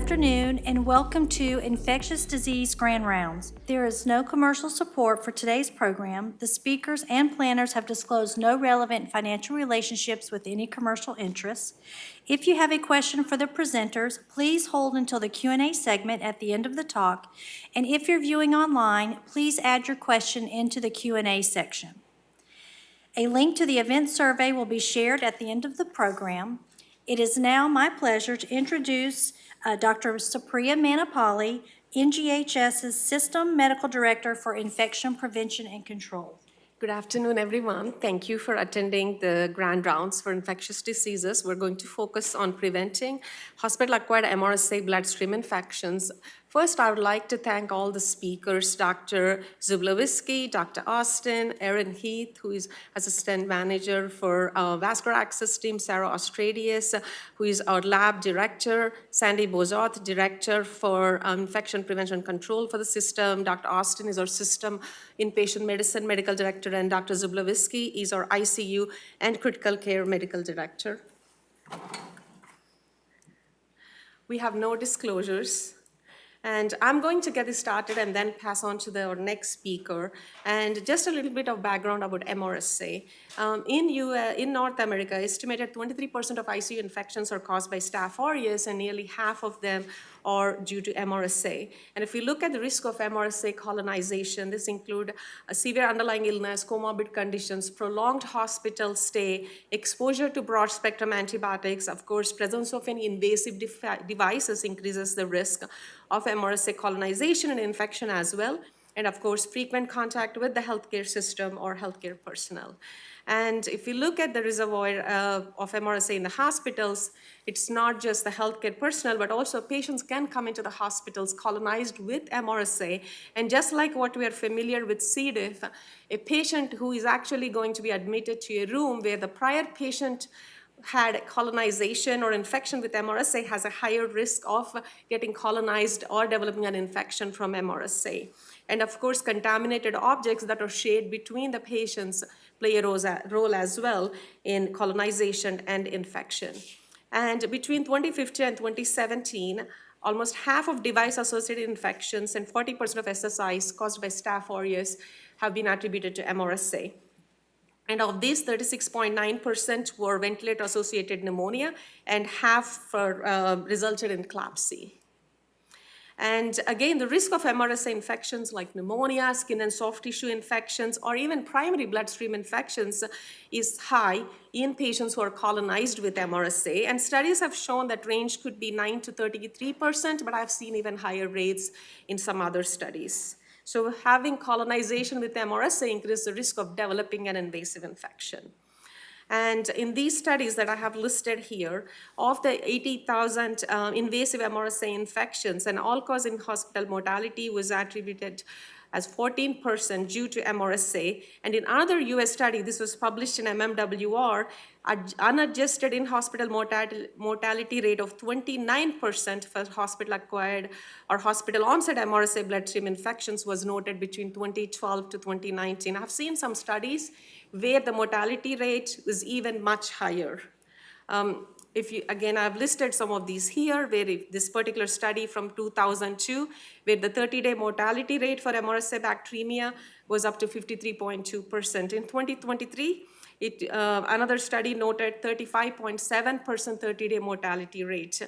afternoon and welcome to Infectious Disease Grand Rounds. There is no commercial support for today's program. The speakers and planners have disclosed no relevant financial relationships with any commercial interests. If you have a question for the presenters, please hold until the Q&A segment at the end of the talk. And if you're viewing online, please add your question into the Q&A section. A link to the event survey will be shared at the end of the program. It is now my pleasure to introduce Dr. Supriya Mannepalli, NGHS's System Medical Director for Infection Prevention and Control. Good afternoon, everyone. Thank you for attending the Grand Rounds for Infectious Diseases. We're going to focus on preventing hospital-acquired MRSA bloodstream infections. First, I would like to thank all the speakers, Dr. Zubelevitskiy, Dr. Austin, Erin, Heath, who is Assistant Manager for Vascular Access Team, Sarah Orstadius, who is our Lab Director, Sandy Bozarth, Director for Infection Prevention Control for the system. Dr. Austin is our System Inpatient Medicine Medical Director, and Dr. Zubelevitskiy is our ICU and Critical Care Medical Director. We have no disclosures. And I'm going to get this started and then pass on to our next speaker. And just a little bit of background about MRSA. In North America, estimated 23% of ICU infections are caused by Staph aureus, and nearly half of them are due to MRSA. And if we look at the risk of MRSA colonization, this includes a severe underlying illness, comorbid conditions, prolonged hospital stay, exposure to broad-spectrum antibiotics, of course, presence of any invasive devices increases the risk of MRSA colonization and infection as well, and of course, frequent contact with the healthcare system or healthcare personnel. And if you look at the reservoir of MRSA in the hospitals, it's not just the healthcare personnel, but also patients can come into the hospitals colonized with MRSA. And just like what we are familiar with C. diff, a patient who is actually going to be admitted to a room where the prior patient had colonization or infection with MRSA has a higher risk of getting colonized or developing an infection from MRSA. And of course, contaminated objects that are shared between the patients play a role as well in colonization and infection. And between 2015 and 2017, almost half of device-associated infections and 40% of SSIs caused by Staph aureus have been attributed to MRSA. And of these, 36.9% were ventilator-associated pneumonia, and half resulted in CLABSI. And again, the risk of MRSA infections like pneumonia, skin and soft tissue infections, or even primary bloodstream infections is high in patients who are colonized with MRSA. And studies have shown that range could be 9 to 33%, but I've seen even higher rates in some other studies. So having colonization with MRSA increases the risk of developing an invasive infection. And in these studies that I have listed here, of the 80,000 invasive MRSA infections, and all-cause in-hospital mortality was attributed as 14% due to MRSA. And in another US study, this was published in MMWR, unadjusted in-hospital mortality rate of 29% for hospital-acquired or hospital-onset MRSA bloodstream infections was noted between 2012 to 2019. I've seen some studies where the mortality rate is even much higher. Again, I've listed some of these here, where this particular study from 2002, where the 30-day mortality rate for MRSA bacteremia was up to 53.2%. In 2023, another study noted 35.7% 30-day mortality rate.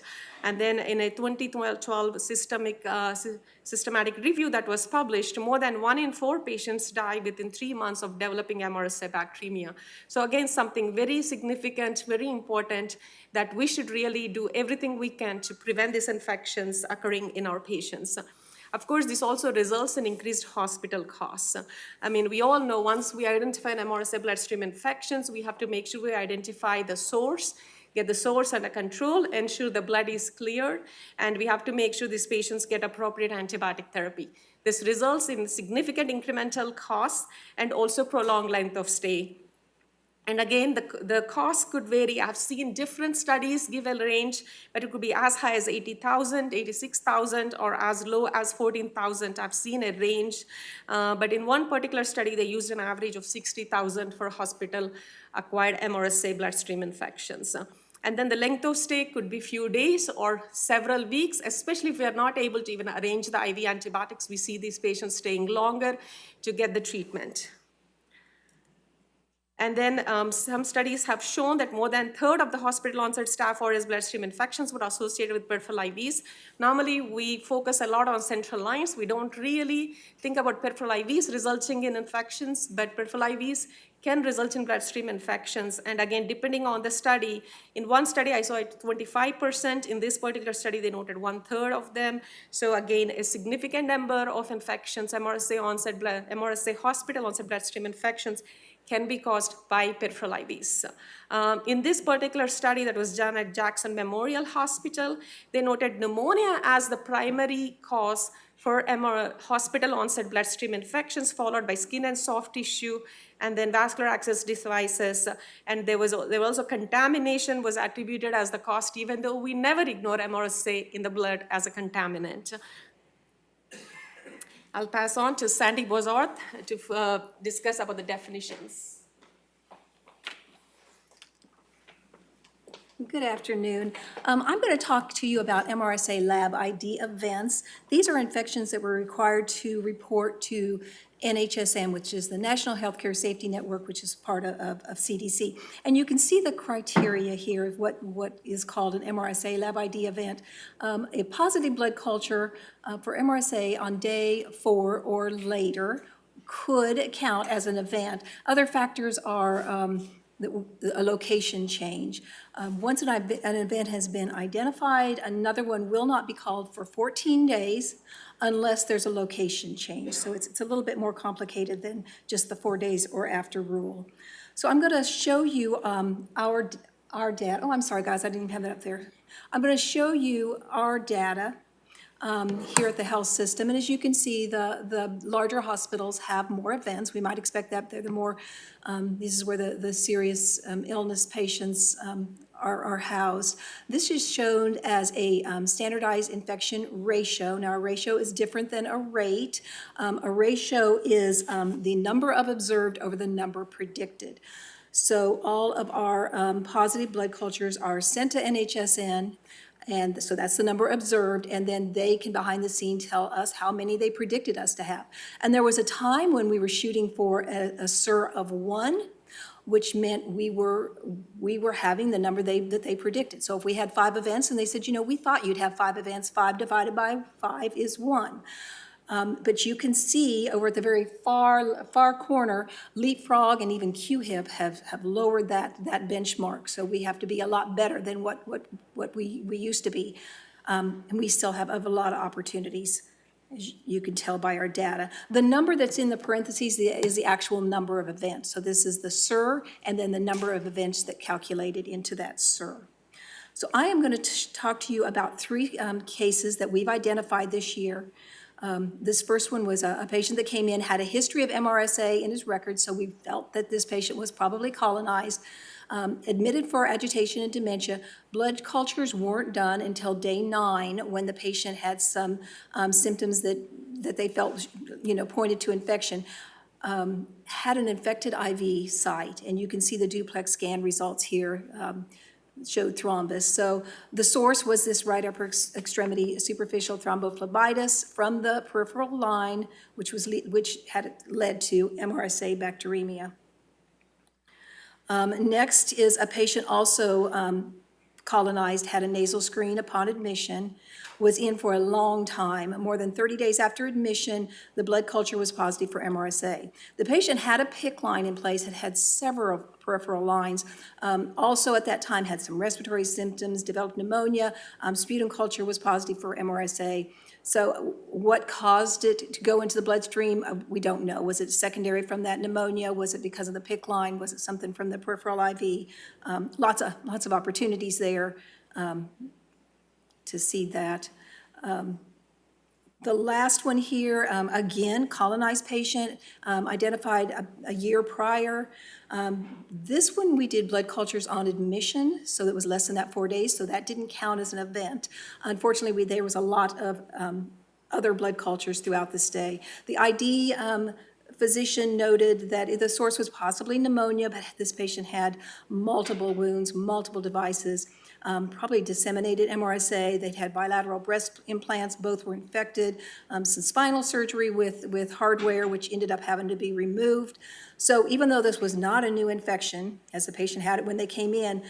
And then in a 2012 systematic review that was published, more than 1 in 4 patients died within 3 months of developing MRSA bacteremia. So again, something very significant, very important, that we should really do everything we can to prevent these infections occurring in our patients. Of course, this also results in increased hospital costs. I mean, we all know once we identify an MRSA bloodstream infections, we have to make sure we identify the source, get the source under control, ensure the blood is cleared, and we have to make sure these patients get appropriate antibiotic therapy. This results in significant incremental costs and also prolonged length of stay. And again, the cost could vary. I've seen different studies give a range, but it could be as high as 80,000, 86,000, or as low as 14,000. I've seen a range, but in one particular study, they used an average of 60,000 for hospital-acquired MRSA bloodstream infections. And then the length of stay could be few days or several weeks, especially if we are not able to even arrange the IV antibiotics. We see these patients staying longer to get the treatment. And then some studies have shown that more than a third of the hospital onset Staph aureus bloodstream infections were associated with peripheral IVs. Normally, we focus a lot on central lines. We don't really think about peripheral IVs resulting in infections, but peripheral IVs can result in bloodstream infections. And again, depending on the study, in one study I saw it 25%. In this particular study, they noted 1/3 of them. So again, a significant number of infections, MRSA hospital onset bloodstream infections, can be caused by peripheral IVs. In this particular study that was done at Jackson Memorial Hospital, they noted pneumonia as the primary cause for hospital onset bloodstream infections, followed by skin and soft tissue, and then vascular access devices. And there was also contamination was attributed as the cause, even though we never ignore MRSA in the blood as a contaminant. I'll pass on to Sandy Bozarth to discuss about the definitions. Good afternoon. I'm going to talk to you about MRSA lab ID events. These are infections that were required to report to NHSN, which is the National Healthcare Safety Network, which is part of CDC. And you can see the criteria here of what is called an MRSA lab ID event. A positive blood culture for MRSA on day 4 or later could count as an event. Other factors are a location change. Once an event has been identified, another one will not be called for 14 days unless there's a location change. So it's a little bit more complicated than just the 4 days or after rule. So I'm going to show you our data. Oh, I'm sorry, guys, I didn't even have that up there. I'm going to show you our data here at the health system. And as you can see, the larger hospitals have more events. We might expect that they're the more, this is where the serious illness patients are housed. This is shown as a standardized infection ratio. Now, a ratio is different than a rate. A ratio is the number of observed over the number predicted. So all of our positive blood cultures are sent to NHSN, and so that's the number observed, and then they can behind the scenes tell us how many they predicted us to have. And there was a time when we were shooting for a SIR of 1, which meant we were having the number that they predicted. So if we had 5 events and they said, you know, we thought you'd have 5 events, 5 divided by 5 is 1. But you can see over at the very far corner, Leapfrog and even QHIP have lowered that benchmark. So we have to be a lot better than what we used to be. And we still have a lot of opportunities, as you can tell by our data. The number that's in the parentheses is the actual number of events. So this is the SIR and then the number of events that calculated into that SIR. So I am going to talk to you about 3 cases that we've identified this year. This first one was a patient that came in, had a history of MRSA in his record, so we felt that this patient was probably colonized. Admitted for agitation and dementia. Blood cultures weren't done until day 9 when the patient had some symptoms that they felt, you know, pointed to infection. Had an infected IV site, and you can see the duplex scan results here. Showed thrombus. So the source was this right upper extremity superficial thrombophlebitis from the peripheral line, which had led to MRSA bacteremia. Next is a patient also colonized, had a nasal screen upon admission, was in for a long time. More than 30 days after admission, the blood culture was positive for MRSA. The patient had a PICC line in place, had several peripheral lines. Also at that time had some respiratory symptoms, developed pneumonia, sputum culture was positive for MRSA. So what caused it to go into the bloodstream, we don't know. Was it secondary from that pneumonia? Was it because of the PICC line? Was it something from the peripheral IV? Lots of opportunities there to see that. The last one here, again, colonized patient, identified a year prior. This one we did blood cultures on admission, so it was less than that 4 days, so that didn't count as an event. Unfortunately, there was a lot of other blood cultures throughout the stay. The ID physician noted that the source was possibly pneumonia, but this patient had multiple wounds, multiple devices, probably disseminated MRSA. They'd had bilateral breast implants, both were infected, some spinal surgery with hardware, which ended up having to be removed. So even though this was not a new infection, as the patient had it when they came in,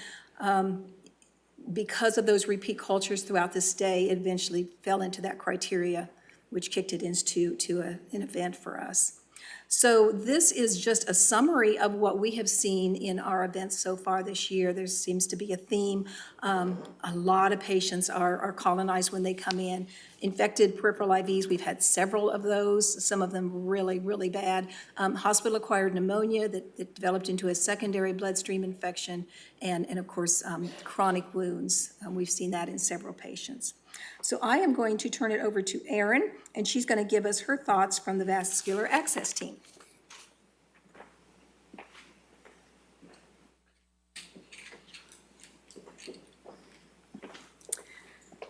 because of those repeat cultures throughout the stay, it eventually fell into that criteria, which kicked it into an event for us. So this is just a summary of what we have seen in our events so far this year. There seems to be a theme. A lot of patients are colonized when they come in. Infected peripheral IVs, we've had several of those, some of them really, really bad. Hospital-acquired pneumonia that developed into a secondary bloodstream infection, and of course, chronic wounds. We've seen that in several patients. So I am going to turn it over to Erin, and she's going to give us her thoughts from the vascular access team.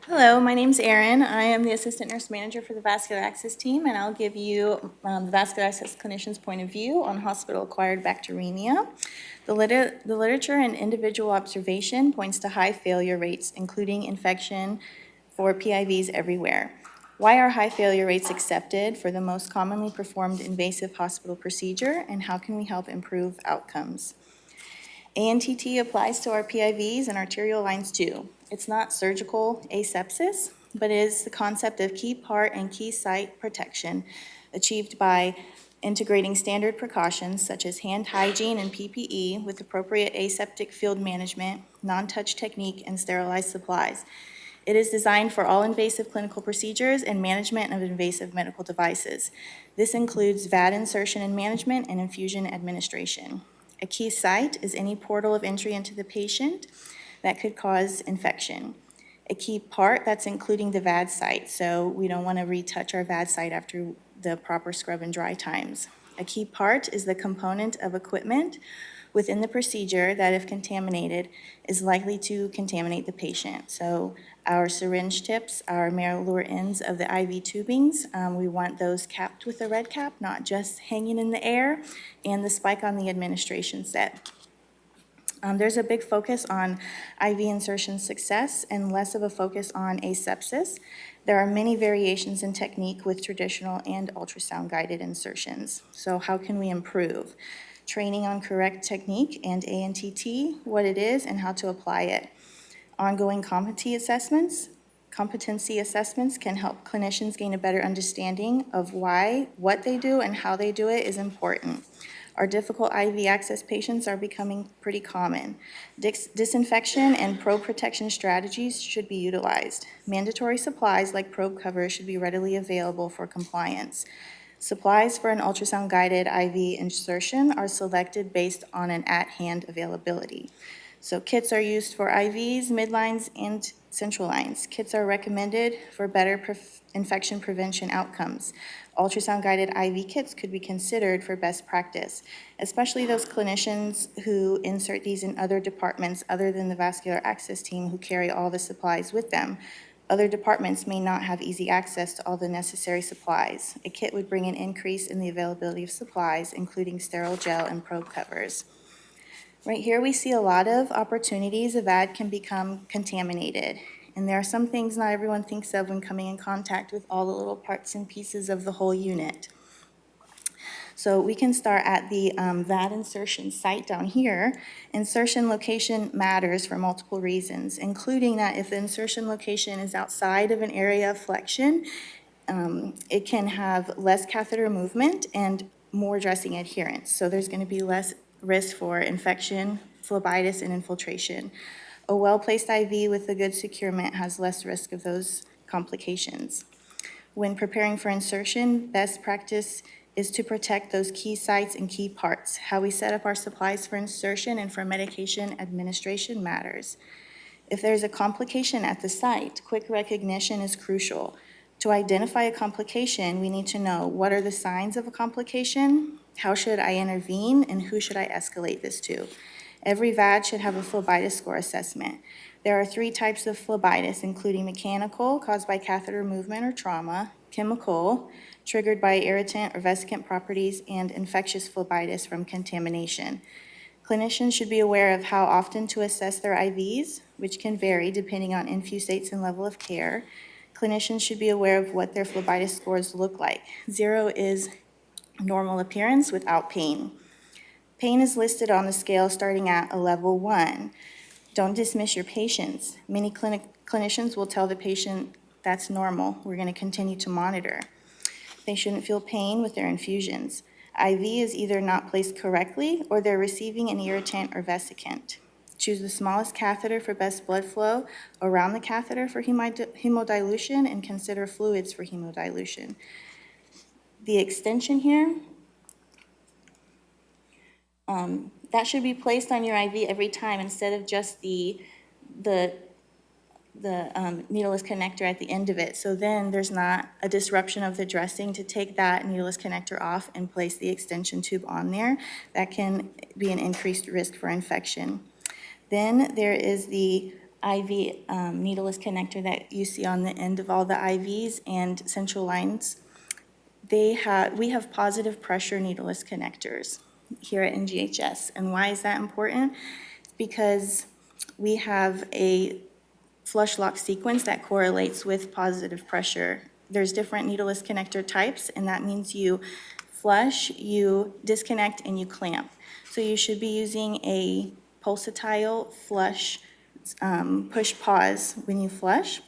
Hello, my name's Erin. I am the Assistant Nurse Manager for the Vascular Access Team, and I'll give you the Vascular Access clinician's point of view on hospital-acquired bacteremia. The literature and individual observation points to high failure rates, including infection for PIVs everywhere. Why are high failure rates accepted for the most commonly performed invasive hospital procedure, and how can we help improve outcomes? ANTT applies to our PIVs and arterial lines too. It's not surgical asepsis, but is the concept of key part and key site protection achieved by integrating standard precautions such as hand hygiene and PPE with appropriate aseptic field management, non-touch technique, and sterilized supplies. It is designed for all invasive clinical procedures and management of invasive medical devices. This includes VAD insertion and management and infusion administration. A key site is any portal of entry into the patient that could cause infection. A key part, that's including the VAD site, so we don't want to retouch our VAD site after the proper scrub and dry times. A key part is the component of equipment within the procedure that, if contaminated, is likely to contaminate the patient. So our syringe tips, our Marilure ends of the IV tubings, we want those capped with a red cap, not just hanging in the air, and the spike on the administration set. There's a big focus on IV insertion success and less of a focus on asepsis. There are many variations in technique with traditional and ultrasound-guided insertions. So how can we improve? Training on correct technique and ANTT, what it is and how to apply it. Ongoing competency assessments can help clinicians gain a better understanding of why, what they do, and how they do it is important. Our difficult IV access patients are becoming pretty common. Disinfection and probe protection strategies should be utilized. Mandatory supplies like probe covers should be readily available for compliance. Supplies for an ultrasound-guided IV insertion are selected based on an at-hand availability. So kits are used for IVs, midlines, and central lines. Kits are recommended for better infection prevention outcomes. Ultrasound-guided IV kits could be considered for best practice, especially those clinicians who insert these in other departments other than the vascular access team who carry all the supplies with them. Other departments may not have easy access to all the necessary supplies. A kit would bring an increase in the availability of supplies, including sterile gel and probe covers. Right here we see a lot of opportunities a VAD can become contaminated. And there are some things not everyone thinks of when coming in contact with all the little parts and pieces of the whole unit. So we can start at the VAD insertion site down here. Insertion location matters for multiple reasons, including that if the insertion location is outside of an area of flexion, it can have less catheter movement and more dressing adherence. So there's going to be less risk for infection, phlebitis, and infiltration. A well-placed IV with a good securement has less risk of those complications. When preparing for insertion, best practice is to protect those key sites and key parts. How we set up our supplies for insertion and for medication administration matters. If there's a complication at the site, quick recognition is crucial. To identify a complication, we need to know what are the signs of a complication, how should I intervene, and who should I escalate this to. Every VAD should have a phlebitis score assessment. There are 3 types of phlebitis, including mechanical, caused by catheter movement or trauma, chemical triggered by irritant or vesicant properties and infectious phlebitis from contamination. Clinicians should be aware of how often to assess their IVs, which can vary depending on infusates and level of care. Clinicians should be aware of what their phlebitis scores look like. 0 is normal appearance without pain. Pain is listed on the scale starting at a level 1. Don't dismiss your patients. Many clinicians will tell the patient that's normal. We're going to continue to monitor. They shouldn't feel pain with their infusions. IV is either not placed correctly or they're receiving an irritant or vesicant. Choose the smallest catheter for best blood flow around the catheter for hemodilution and consider fluids for hemodilution. The extension here, that should be placed on your IV every time instead of just the needleless connector at the end of it. So then there's not a disruption of the dressing to take that needleless connector off and place the extension tube on there. That can be an increased risk for infection. Then there is the IV needleless connector that you see on the end of all the IVs and central lines. We have positive pressure needleless connectors here at NGHS. And why is that important? It's because we have a flush lock sequence that correlates with positive pressure. There's different needleless connector types, and that means you flush, you disconnect, and you clamp. So you should be using a pulsatile flush push pause when you flush.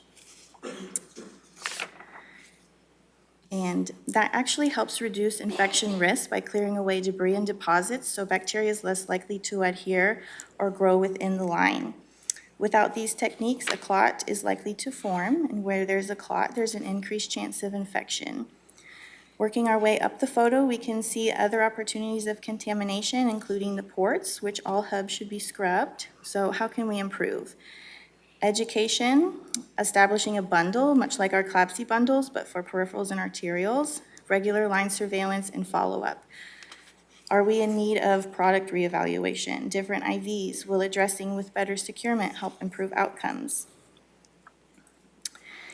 And that actually helps reduce infection risk by clearing away debris and deposits, so bacteria is less likely to adhere or grow within the line. Without these techniques, a clot is likely to form, and where there's a clot, there's an increased chance of infection. Working our way up the photo, we can see other opportunities of contamination, including the ports, which all hubs should be scrubbed. So how can we improve? Education, establishing a bundle, much like our CLABSI bundles, but for peripherals and arterials, regular line surveillance and follow-up. Are we in need of product reevaluation, different IVs? Will addressing with better securement help improve outcomes?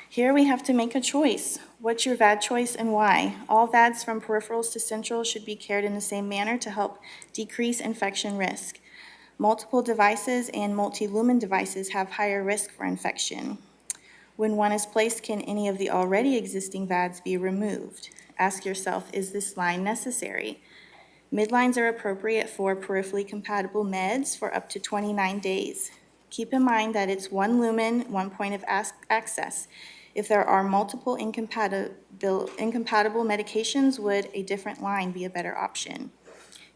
Here we have to make a choice. What's your VAD choice and why? All VADs from peripherals to central should be cared in the same manner to help decrease infection risk. Multiple devices and multi-lumen devices have higher risk for infection. When one is placed, can any of the already existing VADs be removed? Ask yourself, is this line necessary? Midlines are appropriate for peripherally compatible meds for up to 29 days. Keep in mind that it's 1 lumen, 1 point of access. If there are multiple incompatible medications, would a different line be a better option?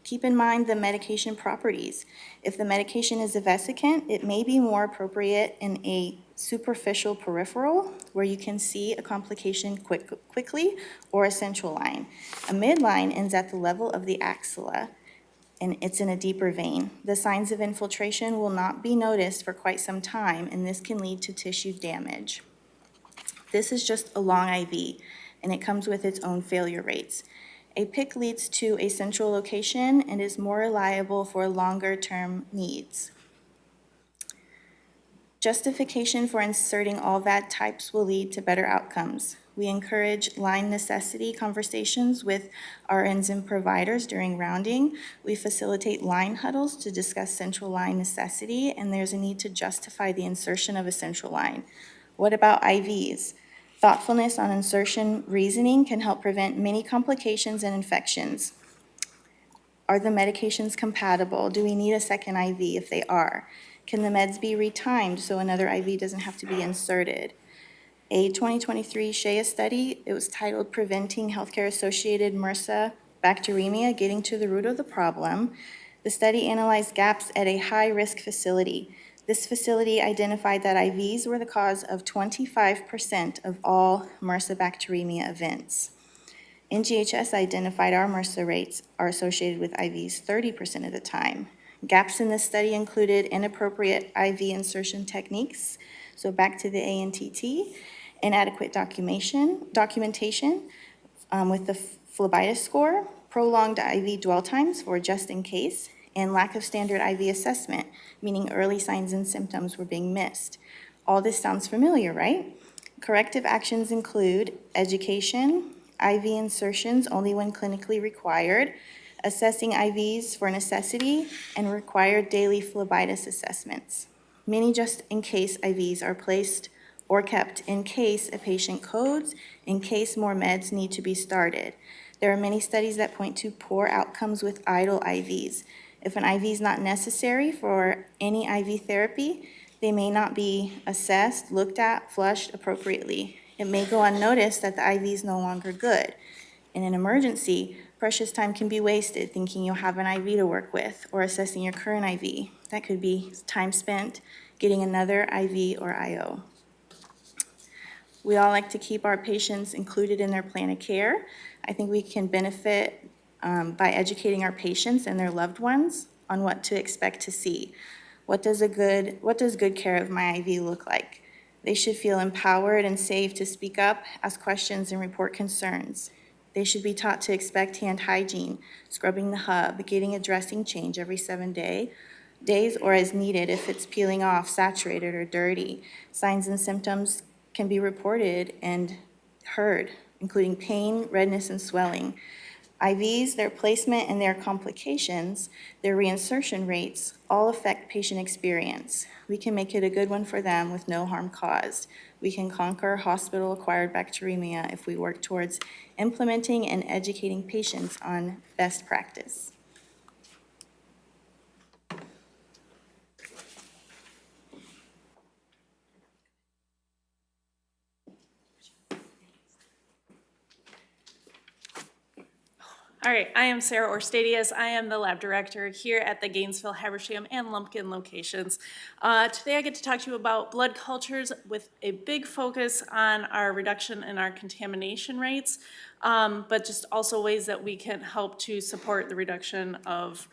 Keep in mind the medication properties. If the medication is a vesicant, it may be more appropriate in a superficial peripheral where you can see a complication quickly, or a central line. A midline ends at the level of the axilla, and it's in a deeper vein. The signs of infiltration will not be noticed for quite some time, and this can lead to tissue damage. This is just a long IV, and it comes with its own failure rates. A PIC leads to a central location and is more reliable for longer-term needs. Justification for inserting all VAD types will lead to better outcomes. We encourage line necessity conversations with RNs and providers during rounding. We facilitate line huddles to discuss central line necessity, and there's a need to justify the insertion of a central line. What about IVs? Thoughtfulness on insertion reasoning can help prevent many complications and infections. Are the medications compatible? Do we need a second IV if they are? Can the meds be retimed so another IV doesn't have to be inserted? A 2023 SHEA study, it was titled Preventing Healthcare-Associated MRSA Bacteremia, Getting to the Root of the Problem. The study analyzed gaps at a high-risk facility. This facility identified that IVs were the cause of 25% of all MRSA bacteremia events. NGHS identified our MRSA rates are associated with IVs 30% of the time. Gaps in this study included inappropriate IV insertion techniques, so back to the ANTT, inadequate documentation with the phlebitis score, prolonged IV dwell times for just in case, and lack of standard IV assessment, meaning early signs and symptoms were being missed. All this sounds familiar, right? Corrective actions include education, IV insertions only when clinically required, assessing IVs for necessity, and required daily phlebitis assessments. Many just-in-case IVs are placed or kept in case a patient codes, in case more meds need to be started. There are many studies that point to poor outcomes with idle IVs. If an IV is not necessary for any IV therapy, they may not be assessed, looked at, flushed appropriately. It may go unnoticed that the IV is no longer good. In an emergency, precious time can be wasted thinking you'll have an IV to work with or assessing your current IV. That could be time spent getting another IV or IO. We all like to keep our patients included in their plan of care. I think we can benefit by educating our patients and their loved ones on what to expect to see. What does good care of my IV look like? They should feel empowered and safe to speak up, ask questions, and report concerns. They should be taught to expect hand hygiene, scrubbing the hub, getting a dressing change every 7 days or as needed if it's peeling off, saturated, or dirty. Signs and symptoms can be reported and heard, including pain, redness, and swelling. IVs, their placement and their complications, their reinsertion rates, all affect patient experience. We can make it a good one for them with no harm caused. We can conquer hospital-acquired bacteremia if we work towards implementing and educating patients on best practice. All right, I am Sarah Orstadius. I am the lab director here at the Gainesville, Habersham, and Lumpkin locations. Today I get to talk to you about blood cultures with a big focus on our reduction in our contamination rates, but just also ways that we can help to support the reduction of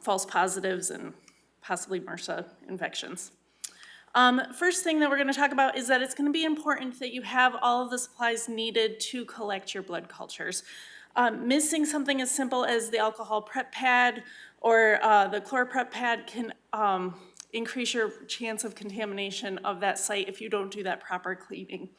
false positives and possibly MRSA infections. First thing that we're going to talk about is that it's going to be important that you have all of the supplies needed to collect your blood cultures. Missing something as simple as the alcohol prep pad or the chlor prep pad can increase your chance of contamination of that site if you don't do that proper cleaning.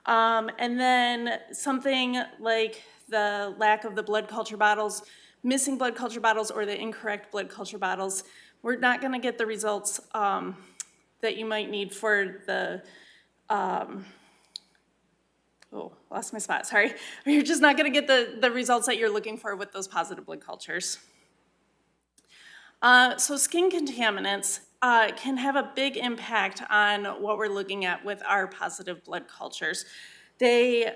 And then something like the lack of the blood culture bottles, missing blood culture bottles or the incorrect blood culture bottles, we're not going to get the results that you might need for the lost my spot, sorry. You're just not gonna get the results that you're looking for with those positive blood cultures. So skin contaminants can have a big impact on what we're looking at with our positive blood cultures. They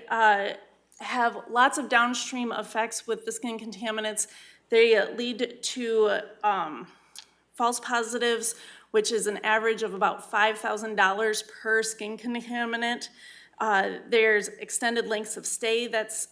have lots of downstream effects with the skin contaminants. They lead to false positives, which is an average of about $5,000 per skin contaminant. There's extended lengths of stay that's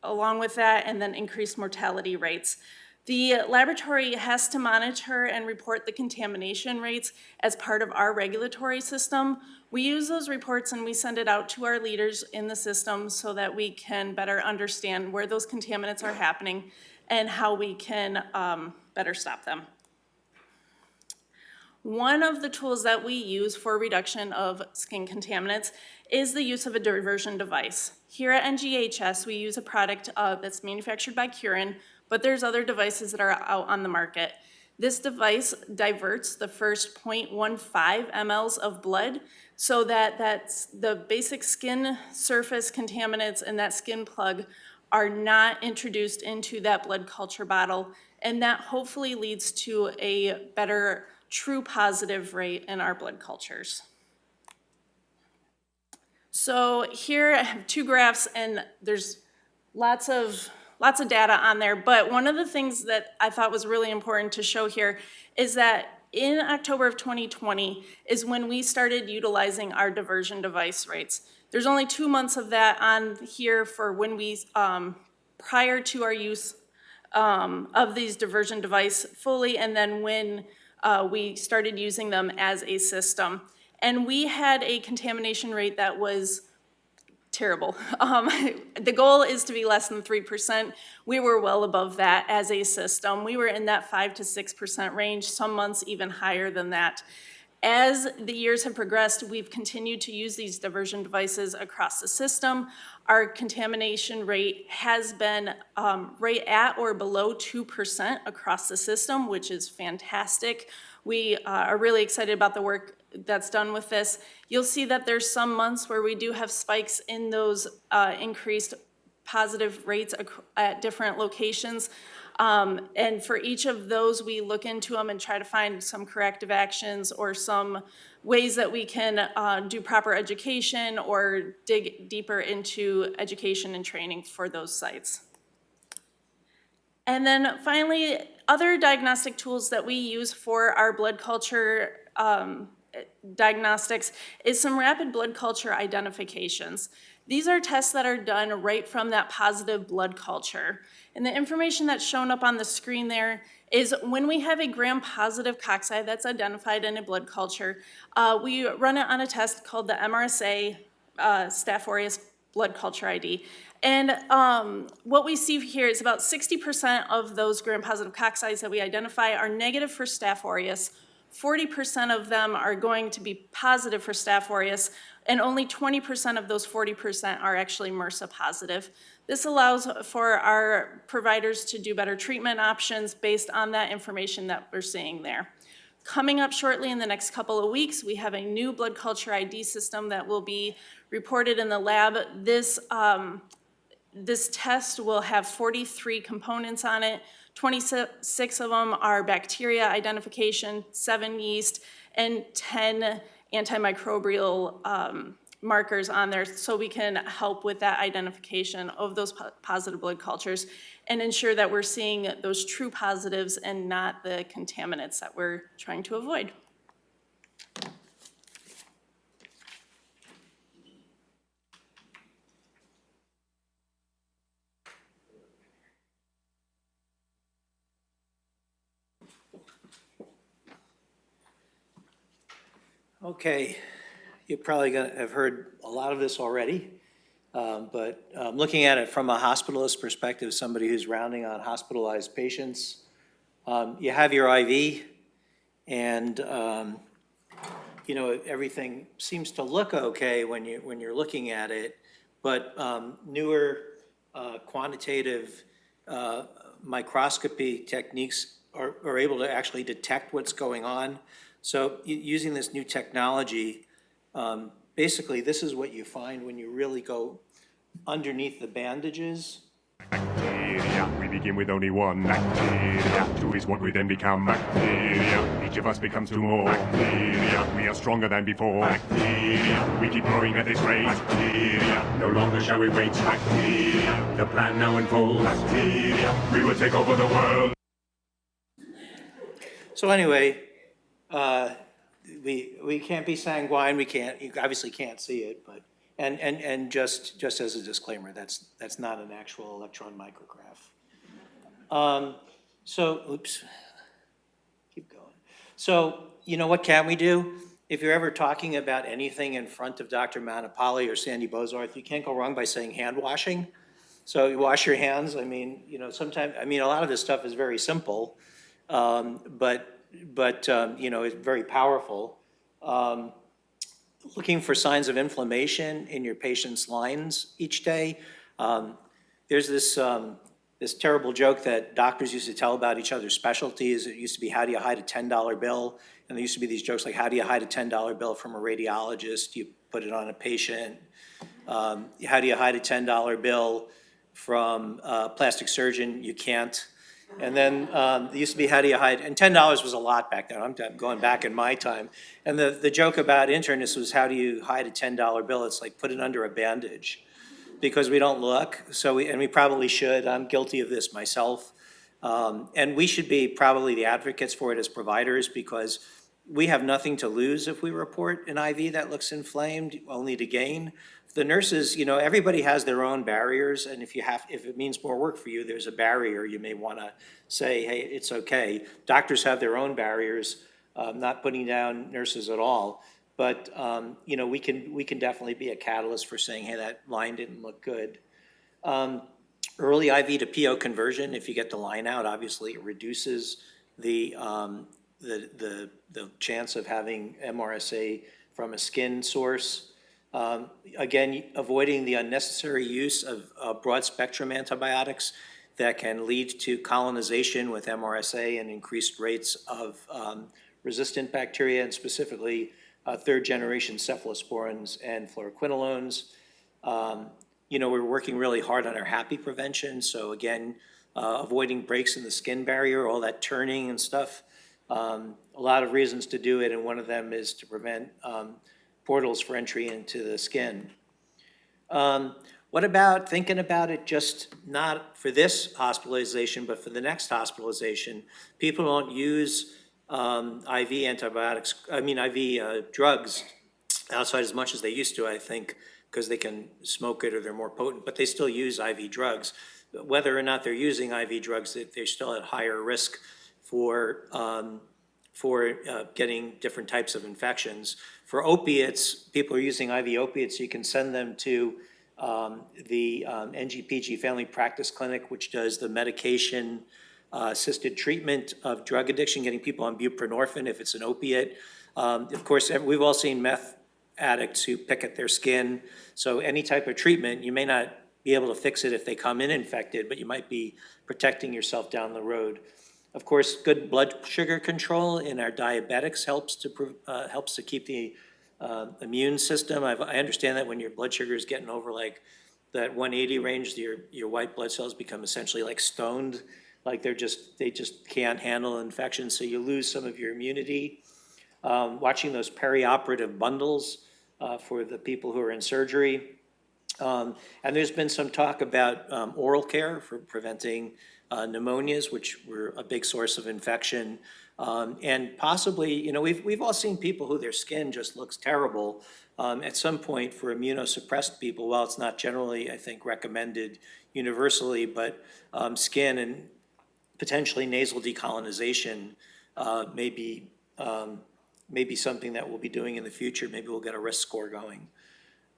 along with that, and then increased mortality rates. The laboratory has to monitor and report the contamination rates as part of our regulatory system. We use those reports and we send it out to our leaders in the system so that we can better understand where those contaminants are happening and how we can better stop them. One of the tools that we use for reduction of skin contaminants is the use of a diversion device. Here at NGHS, we use a product that's manufactured by Erin, but there's other devices that are out on the market. This device diverts the first 0.15 mLs of blood so that the basic skin surface contaminants and that skin plug are not introduced into that blood culture bottle, and that hopefully leads to a better true positive rate in our blood cultures. So here I have two graphs, and there's lots of data on there, but one of the things that I thought was really important to show here is that in October of 2020 is when we started utilizing our diversion device rates. There's only 2 months of that on here for when we, prior to our use of these diversion device fully, and then when we started using them as a system. And we had a contamination rate that was terrible. The goal is to be less than 3%. We were well above that as a system. We were in that 5 to 6% range, some months even higher than that. As the years have progressed, we've continued to use these diversion devices across the system. Our contamination rate has been right at or below 2% across the system, which is fantastic. We are really excited about the work that's done with this. You'll see that there's some months where we do have spikes in those increased positive rates at different locations. And for each of those, we look into them and try to find some corrective actions or some ways that we can do proper education or dig deeper into education and training for those sites. And then finally, other diagnostic tools that we use for our blood culture diagnostics is some rapid blood culture identifications. These are tests that are done right from that positive blood culture. And the information that's shown up on the screen there is when we have a gram-positive cocci that's identified in a blood culture, we run it on a test called the MRSA Staph aureus blood culture ID. And what we see here is about 60% of those gram-positive cocci that we identify are negative for Staph aureus. 40% of them are going to be positive for Staph aureus, and only 20% of those 40% are actually MRSA positive. This allows for our providers to do better treatment options based on that information that we're seeing there. Coming up shortly in the next couple of weeks, we have a new blood culture ID system that will be reported in the lab. This test will have 43 components on it. 26 of them are bacteria identification, 7 yeast, and 10 antimicrobial markers on there, so we can help with that identification of those positive blood cultures and ensure that we're seeing those true positives and not the contaminants that we're trying to avoid. Okay, you're probably going to have heard a lot of this already, but looking at it from a hospitalist perspective, somebody who's rounding on hospitalized patients, you have your IV, and you know, everything seems to look okay when you're looking at it, but newer quantitative microscopy techniques are able to actually detect what's going on. So using this new technology, basically this is what you find when you really go underneath the bandages. Bacteria, we begin with only one. Bacteria, two is what we then become. Bacteria, each of us becomes two more. Bacteria, we are stronger than before. Bacteria, we keep growing at this rate. Bacteria, no longer shall we wait. Bacteria, the plan now unfolds. Bacteria, we will take over the world. So anyway, we can't be sanguine. You obviously can't see it, but and just as a disclaimer, that's not an actual electron micrograph. So oops, keep going. So you know what can we do? If you're ever talking about anything in front of Dr. Mannepalli or Sandy Bozarth, you can't go wrong by saying hand washing. So you wash your hands. I mean, you know, sometimes a lot of this stuff is very simple, but you know, it's very powerful. Looking for signs of inflammation in your patient's lines each day. There's this terrible joke that doctors used to tell about each other's specialties. It used to be, how do you hide a $10 bill? And there used to be these jokes like, how do you hide a $10 bill from a radiologist? You put it on a patient. How do you hide a $10 bill from a plastic surgeon? You can't. And then there used to be, how do you hide, and $10 was a lot back then. I'm going back in my time. And the joke about internists was, how do you hide a $10 bill? It's like, put it under a bandage, because we don't look. So we probably should. I'm guilty of this myself. And we should be probably the advocates for it as providers, because we have nothing to lose if we report an IV that looks inflamed, only to gain. The nurses, you know, everybody has their own barriers, and if it means more work for you, there's a barrier. You may want to say, hey, it's okay. Doctors have their own barriers. Not putting down nurses at all, but you know, we can definitely be a catalyst for saying, hey, that line didn't look good. Early IV to PO conversion, if you get the line out, obviously it reduces the the chance of having MRSA from a skin source. Again, avoiding the unnecessary use of broad-spectrum antibiotics that can lead to colonization with MRSA and increased rates of resistant bacteria, and specifically third-generation cephalosporins and fluoroquinolones. We're working really hard on our HAPI prevention, so again, avoiding breaks in the skin barrier, all that turning and stuff. A lot of reasons to do it, and one of them is to prevent portals for entry into the skin. What about thinking about it just not for this hospitalization, but for the next hospitalization? People don't use IV antibiotics, IV drugs outside as much as they used to, I think, because they can smoke it or they're more potent, but they still use IV drugs. Whether or not they're using IV drugs, they're still at higher risk for getting different types of infections. For opiates, people are using IV opiates, you can send them to the NGPG Family Practice Clinic, which does the medication assisted treatment of drug addiction, getting people on buprenorphine if it's an opiate. Of course, we've all seen meth addicts who pick at their skin. So any type of treatment, you may not be able to fix it if they come in infected, but you might be protecting yourself down the road. Of course, good blood sugar control in our diabetics helps to keep the immune system. I understand that when your blood sugar is getting over like that 180 range, your white blood cells become essentially like stoned, like they just can't handle infection, so you lose some of your immunity. Watching those perioperative bundles for the people who are in surgery. And there's been some talk about oral care for preventing pneumonias, which were a big source of infection. And possibly, we've all seen people who their skin just looks terrible. At some point for immunosuppressed people, while it's not generally, I think, recommended universally, but skin and potentially nasal decolonization may be something that we'll be doing in the future. Maybe we'll get a risk score going.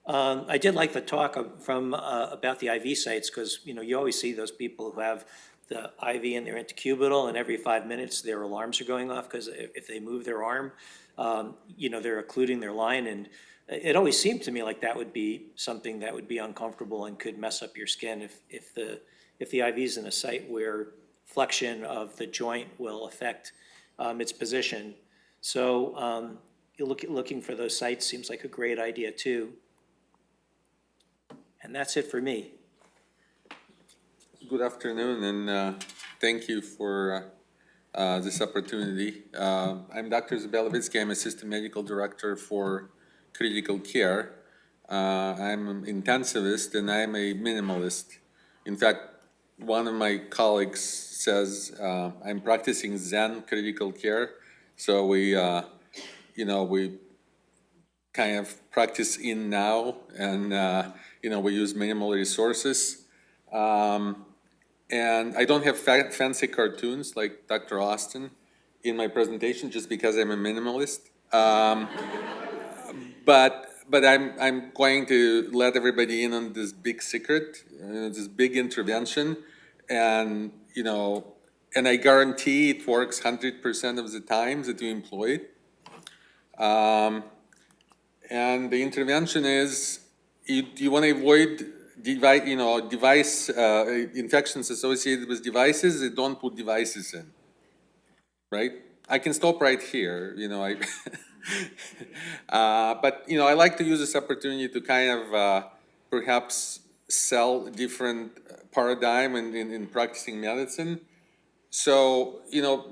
I did like the talk about the IV sites, because you always see those people who have the IV in their intercubital, and every 5 minutes their alarms are going off because if they move their arm, they're occluding their line, and it always seemed to me like that would be something that would be uncomfortable and could mess up your skin if the IV is in a site where flexion of the joint will affect its position. So looking for those sites seems like a great idea too. And that's it for me. Good afternoon, and thank you for this opportunity. I'm Dr. Zubelevitskiy. I'm Assistant Medical Director for Critical Care. I'm an intensivist, and I'm a minimalist. In fact, one of my colleagues says I'm practicing Zen critical care. So we kind of practice in now, and we use minimal resources. And I don't have fancy cartoons like Dr. Austin in my presentation just because I'm a minimalist. But I'm going to let everybody in on this big secret, this big intervention, and and I guarantee it works 100% of the times that you employ it. And the intervention is you want to avoid device infections associated with devices. They don't put devices in, right? I can stop right here, but I like to use this opportunity to kind of perhaps sell a different paradigm in practicing medicine. So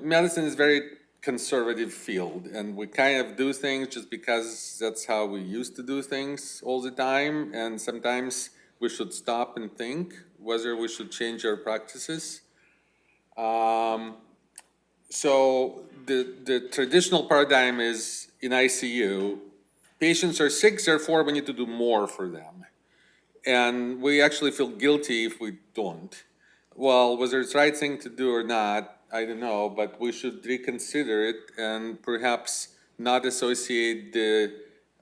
medicine is very conservative field, and we kind of do things just because that's how we used to do things all the time, and sometimes we should stop and think whether we should change our practices. So the traditional paradigm is in ICU, patients are sick, therefore we need to do more for them. And we actually feel guilty if we don't. Well, whether it's the right thing to do or not, I don't know, but we should reconsider it and perhaps not associate the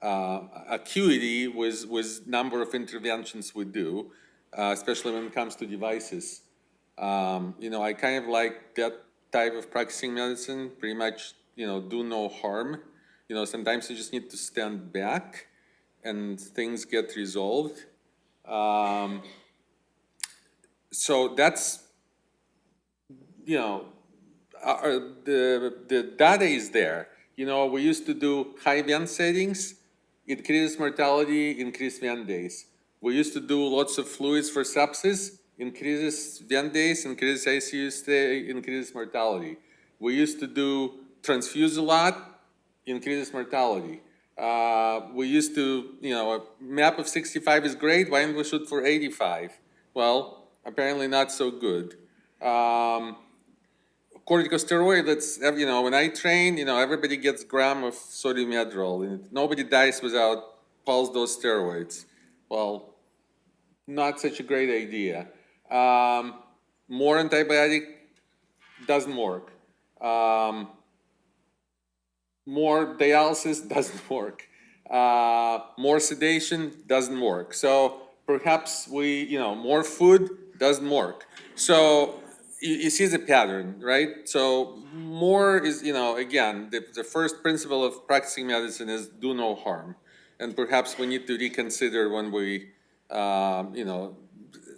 acuity with number of interventions we do, especially when it comes to devices. I kind of like that type of practicing medicine, pretty much, do no harm. Sometimes you just need to stand back and things get resolved. So that's, the data is there. We used to do high vent settings, increases mortality, increased vent days. We used to do lots of fluids for sepsis, increases vent days, increases ICU stay, increases mortality. We used to do transfuse a lot, increases mortality. We used to, a map of 65 is great, why don't we shoot for 85? Well, apparently not so good. Corticosteroid, when I train, everybody gets gram of sodium medrol, and nobody dies without pulse dose steroids. Well, not such a great idea. More antibiotic doesn't work. More dialysis doesn't work. More sedation doesn't work. So perhaps more food doesn't work. So you see the pattern, right? So more is, again, the first principle of practicing medicine is do no harm. And perhaps we need to reconsider when we,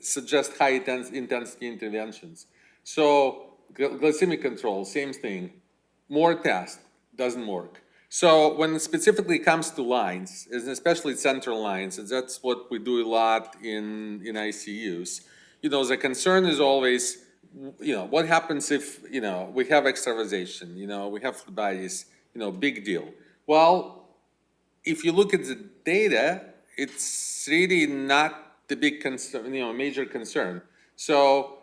suggest high intensity interventions. So glycemic control, same thing. More tests, doesn't work. So when it specifically comes to lines, and especially central lines, and that's what we do a lot in ICUs, the concern is always, what happens if, we have extravasation, we have phlebitis, big deal. Well, if you look at the data, it's really not the big concern, major concern. So,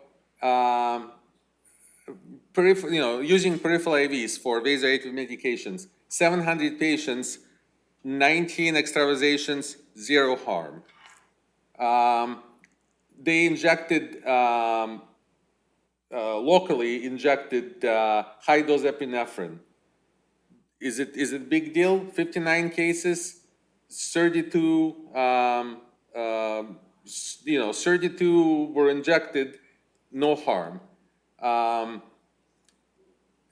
using peripheral IVs for vasoactive medications, 700 patients, 19 extravasations, 0 harm. They injected, locally injected high dose epinephrine. Is it a big deal? 59 cases, 32, 32 were injected, no harm.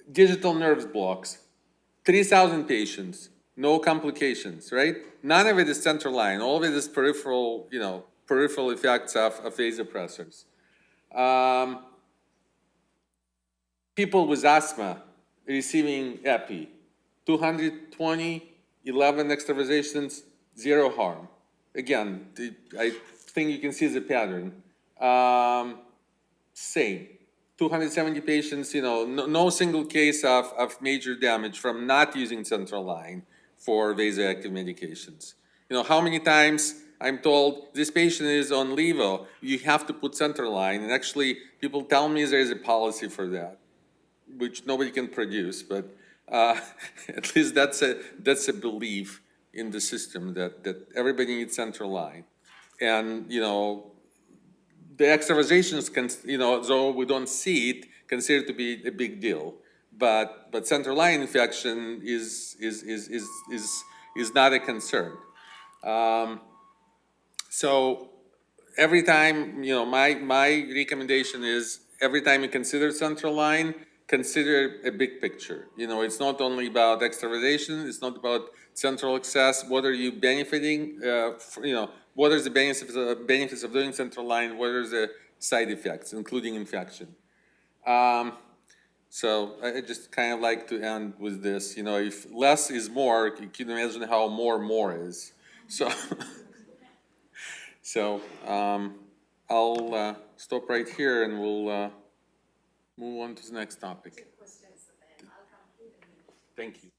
Digital nerves blocks, 3,000 patients, no complications, right? None of it is central line. All of it is peripheral, peripheral effects of vasopressors. People with asthma receiving epi, 220, 11 extravasations, 0 harm. Again, I think you can see the pattern. Same. 270 patients, no single case of major damage from not using central line for vasoactive medications. How many times I'm told this patient is on levo, you have to put central line, and actually people tell me there is a policy for that, which nobody can produce, but at least that's a belief in the system that everybody needs central line. And, the extravasations, though we don't see it, considered to be a big deal. But central line infection is not a concern. So every time, my recommendation is every time you consider central line, consider a big picture. It's not only about extravasation, it's not about central access. What are you benefiting? What are the benefits of doing central line? What are the side effects, including infection? So I just kind of like to end with this. If less is more, you can imagine how more is. So, I'll stop right here and we'll move on to the next topic. Thank you.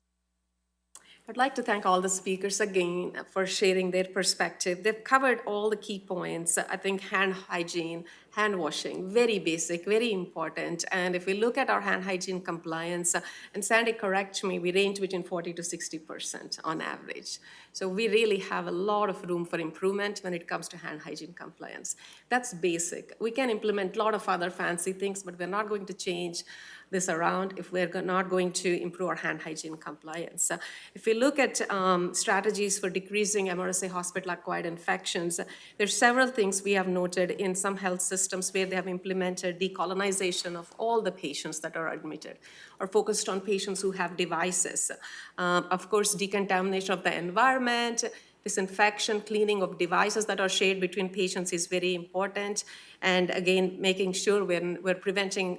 I'd like to thank all the speakers again for sharing their perspective. They've covered all the key points. I think hand hygiene, hand washing, very basic, very important. And if we look at our hand hygiene compliance, and Sandy, correct me, we range between 40 to 60% on average. So we really have a lot of room for improvement when it comes to hand hygiene compliance. That's basic. We can implement a lot of other fancy things, but we're not going to change this around if we're not going to improve our hand hygiene compliance. If we look at strategies for decreasing MRSA hospital-acquired infections, there's several things we have noted in some health systems systems where they have implemented decolonization of all the patients that are admitted, or focused on patients who have devices. Of course, decontamination of the environment, disinfection, cleaning of devices that are shared between patients is very important. And again, making sure we're preventing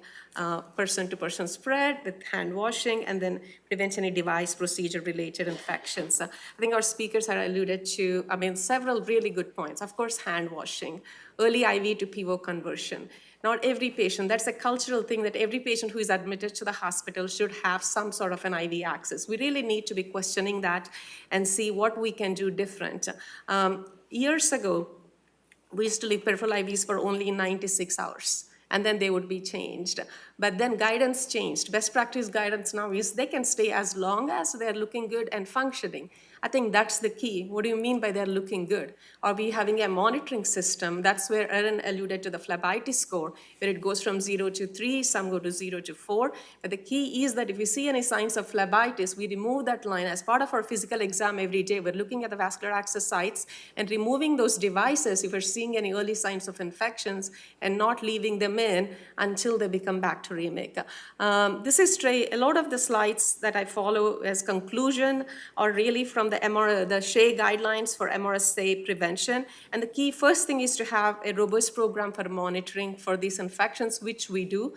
person-to-person spread with hand washing, and then prevent any device procedure-related infections. I think our speakers have alluded to, several really good points. Of course, hand washing, early IV to PIVO conversion. Not every patient, that's a cultural thing that every patient who is admitted to the hospital should have some sort of an IV access. We really need to be questioning that and see what we can do different. Years ago, we used to leave peripheral IVs for only 96 hours, and then they would be changed. But then guidance changed. Best practice guidance now is they can stay as long as they're looking good and functioning. I think that's the key. What do you mean by they're looking good? Are we having a monitoring system? That's where Erin alluded to the phlebitis score, where it goes from 0 to 3, some go to 0 to 4. But the key is that if we see any signs of phlebitis, we remove that line. As part of our physical exam every day, we're looking at the vascular access sites and removing those devices if we're seeing any early signs of infections, and not leaving them in until they become bacteremic. This is a lot of the slides that I follow as conclusion are really from the SHE guidelines for MRSA prevention. And the key first thing is to have a robust program for monitoring for these infections, which we do.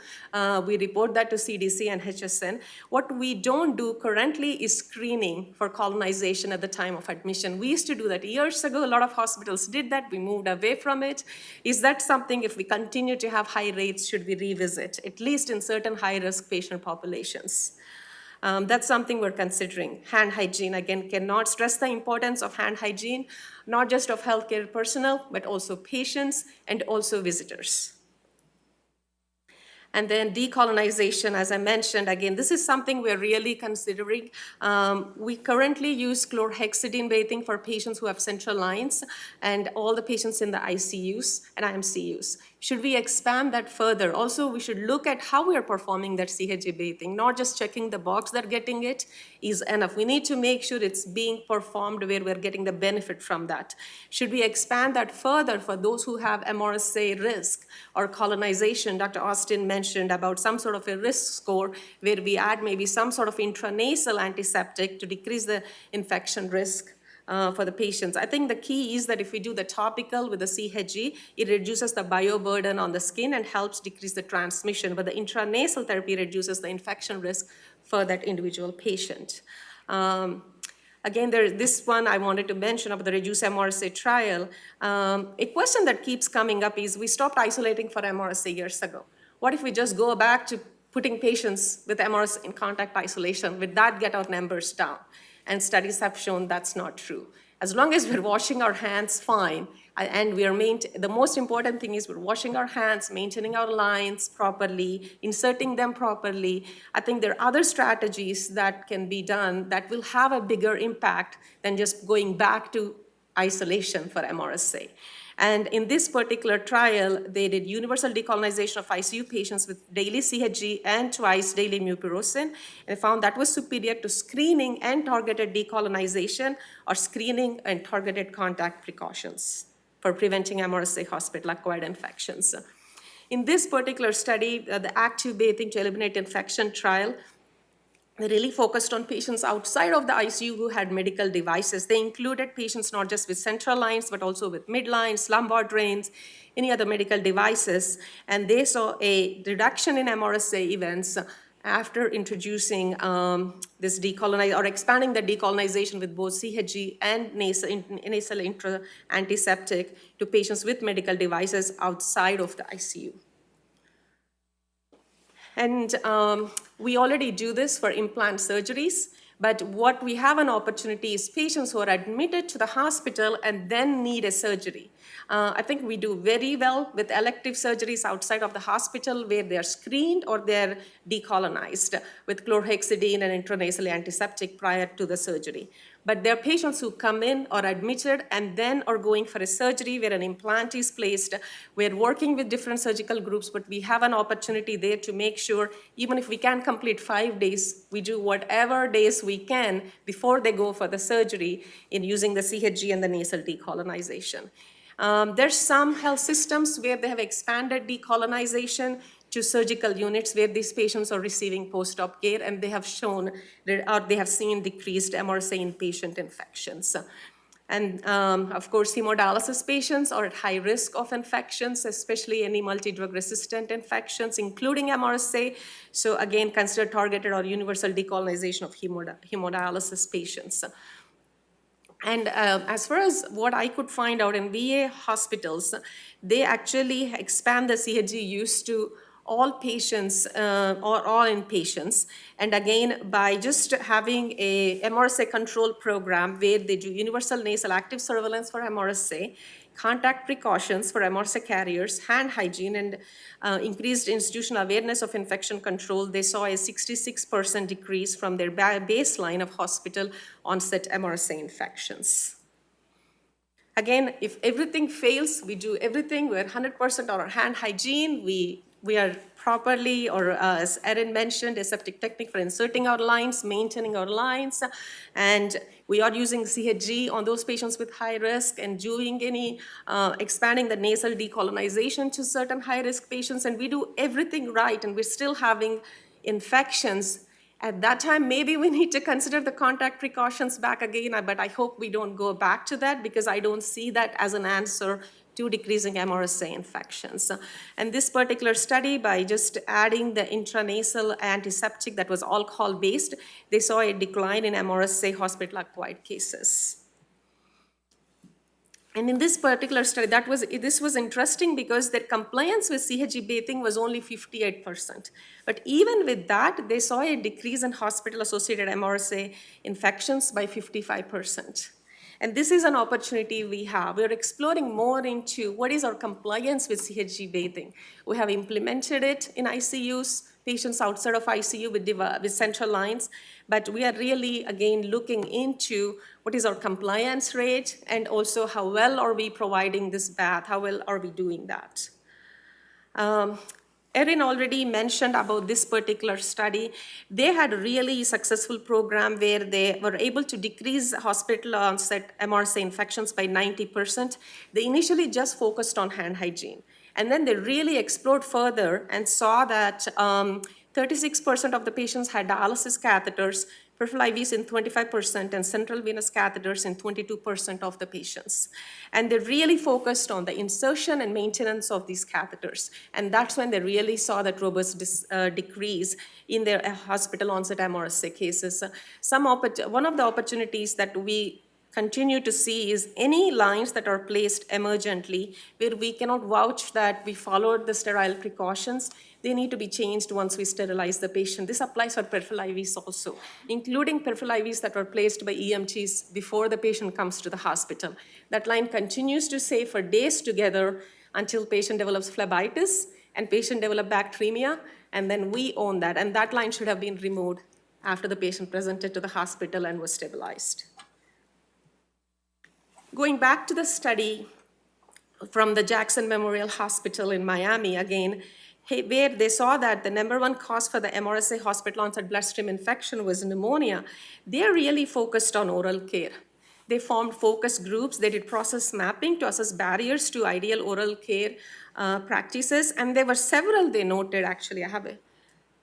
We report that to CDC and HSN. What we don't do currently is screening for colonization at the time of admission. We used to do that years ago. A lot of hospitals did that. We moved away from it. Is that something, if we continue to have high rates, should we revisit, at least in certain high-risk patient populations? That's something we're considering. Hand hygiene, again, cannot stress the importance of hand hygiene, not just of healthcare personnel, but also patients and also visitors. And then decolonization, as I mentioned, again, this is something we're really considering. We currently use chlorhexidine bathing for patients who have central lines and all the patients in the ICUs and IMCUs. Should we expand that further? Also, we should look at how we are performing that CHG bathing, not just checking the box that getting it is enough. We need to make sure it's being performed where we're getting the benefit from that. Should we expand that further for those who have MRSA risk or colonization? Dr. Austin mentioned about some sort of a risk score where we add maybe some sort of intranasal antiseptic to decrease the infection risk for the patients. I think the key is that if we do the topical with the CHG, it reduces the bioburden on the skin and helps decrease the transmission, but the intranasal therapy reduces the infection risk for that individual patient. Again, this one I wanted to mention about the Reduce MRSA trial. A question that keeps coming up is we stopped isolating for MRSA years ago. What if we just go back to putting patients with MRSA in contact isolation? Would that get our numbers down? And studies have shown that's not true. As long as we're washing our hands, fine. And the most important thing is we're washing our hands, maintaining our lines properly, inserting them properly. I think there are other strategies that can be done that will have a bigger impact than just going back to isolation for MRSA. And in this particular trial, they did universal decolonization of ICU patients with daily CHG and twice daily mupirocin, and found that was superior to screening and targeted decolonization, or screening and targeted contact precautions for preventing MRSA hospital-acquired infections. In this particular study, the active bathing to eliminate infection trial, they really focused on patients outside of the ICU who had medical devices. They included patients not just with central lines, but also with midlines, lumbar drains, any other medical devices. And they saw a reduction in MRSA events after introducing this or expanding the decolonization with both CHG and nasal antiseptic to patients with medical devices outside of the ICU. And we already do this for implant surgeries, but what we have an opportunity is patients who are admitted to the hospital and then need a surgery. I think we do very well with elective surgeries outside of the hospital where they're screened or they're decolonized with chlorhexidine and intranasal antiseptic prior to the surgery. But there are patients who come in or admitted and then are going for a surgery where an implant is placed. We're working with different surgical groups, but we have an opportunity there to make sure, even if we can't complete 5 days, we do whatever days we can before they go for the surgery in using the CHG and the nasal decolonization. There's some health systems where they have expanded decolonization to surgical units where these patients are receiving post-op care, and they have shown, or they have seen decreased MRSA inpatient infections. And of course, hemodialysis patients are at high risk of infections, especially any multi-drug resistant infections, including MRSA. So again, consider targeted or universal decolonization of hemodialysis patients. And as far as what I could find out in VA hospitals, they actually expand the CHG use to all patients or all inpatients. And again, by just having a MRSA control program where they do universal nasal active surveillance for MRSA, contact precautions for MRSA carriers, hand hygiene, and increased institutional awareness of infection control, they saw a 66% decrease from their baseline of hospital onset MRSA infections. Again, if everything fails, we do everything. We're 100% on our hand hygiene. We are properly, or as Erin mentioned, aseptic technique for inserting our lines, maintaining our lines, and we are using CHG on those patients with high risk and doing any, expanding the nasal decolonization to certain high-risk patients, and we do everything right, and we're still having infections. At that time, maybe we need to consider the contact precautions back again, but I hope we don't go back to that because I don't see that as an answer to decreasing MRSA infections. And this particular study, by just adding the intranasal antiseptic that was alcohol-based, they saw a decline in MRSA hospital-acquired cases. And in this particular study, this was interesting because their compliance with CHG bathing was only 58%. But even with that, they saw a decrease in hospital-associated MRSA infections by 55%. And this is an opportunity we have. We're exploring more into what is our compliance with CHG bathing. We have implemented it in ICUs, patients outside of ICU with central lines, but we are really, again, looking into what is our compliance rate and also how well are we providing this bath, how well are we doing that. Erin already mentioned about this particular study. They had a really successful program where they were able to decrease hospital onset MRSA infections by 90%. They initially just focused on hand hygiene. And then they really explored further and saw that 36% of the patients had dialysis catheters, peripheral IVs in 25%, and central venous catheters in 22% of the patients. And they really focused on the insertion and maintenance of these catheters. And that's when they really saw that robust decrease in their hospital onset MRSA cases. One of the opportunities that we continue to see is any lines that are placed emergently where we cannot vouch that we followed the sterile precautions, they need to be changed once we sterilize the patient. This applies for peripheral IVs also, including peripheral IVs that were placed by EMTs before the patient comes to the hospital. That line continues to stay for days together until patient develops phlebitis and patient develops bacteremia, and then we own that. And that line should have been removed after the patient presented to the hospital and was stabilized. Going back to the study from the Jackson Memorial Hospital in Miami again, where they saw that the #1 cause for the MRSA hospital onset bloodstream infection was pneumonia, they're really focused on oral care. They formed focus groups. They did process mapping to assess barriers to ideal oral care practices. And there were several they noted, actually. I have a